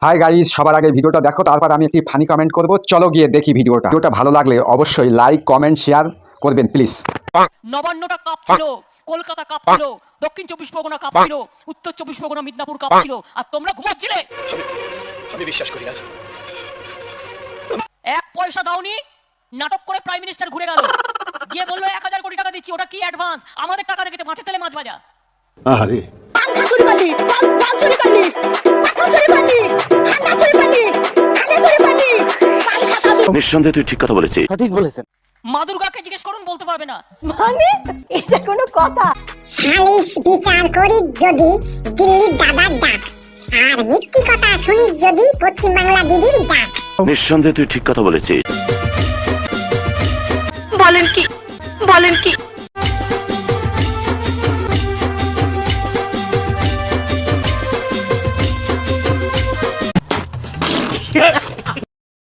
Hi guys, সবার আগে ভিডিওটা দেখো, তারপর আমি একটি ফানি কমেন্ট করব। চলো গিয়ে দেখি ভিডিওটা ভালো লাগলে অবশ্যই লাইক কমেন্ট শেয়ার করবেন প্লিজ। নবান্নটা কাপ ছিল, কলকাতা কাপ ছিল, দক্ষিণ 24 পরগনা কাপ ছিল, উত্তর 24 পরগনা মিদনাপুর কাপ ছিল, আর তোমরা ঘুমাচ্ছিলে। আমি বিশ্বাস করি না। এক পয়সা দাওনি, নাটক করে প্রাইম মিনিস্টার ঘুরে গেল, গিয়ে বললো 1000 কোটি টাকা দিচ্ছি, ওটা কি অ্যাডভান্স? আমাদের টাকা দেখে মাছের তেলে মাছ ভাজা। আরে নিঃসন্দেহে তুই ঠিক কথা বলেছিস। মা দুর্গাকে জিজ্ঞেস করুন, বলতে পারবে না। মানে এটা কোনো কথা? সালিশ বিচার করি যদি দিল্লির দাদার ডাক, আর মিথ্যি কথা শুনি যদি পশ্চিম বাংলা দিদির ডাক। নিঃসন্দেহে তুই ঠিক কথা বলেছিস। বলেন কি বলেন কি